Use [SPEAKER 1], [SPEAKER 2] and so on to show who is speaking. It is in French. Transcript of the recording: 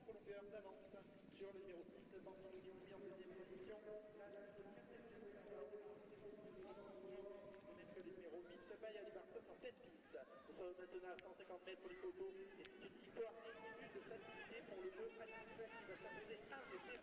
[SPEAKER 1] 4 longueurs d'avance sur le numéro 6, Bambino Guillaume en deuxième position. Que le numéro 8, Baya Libartos en tête piste. Nous sommes maintenant à 150 mètres du poteau et c'est une victoire exiguë de facilité pour le 2 Alexis qui va s'imposer 1 des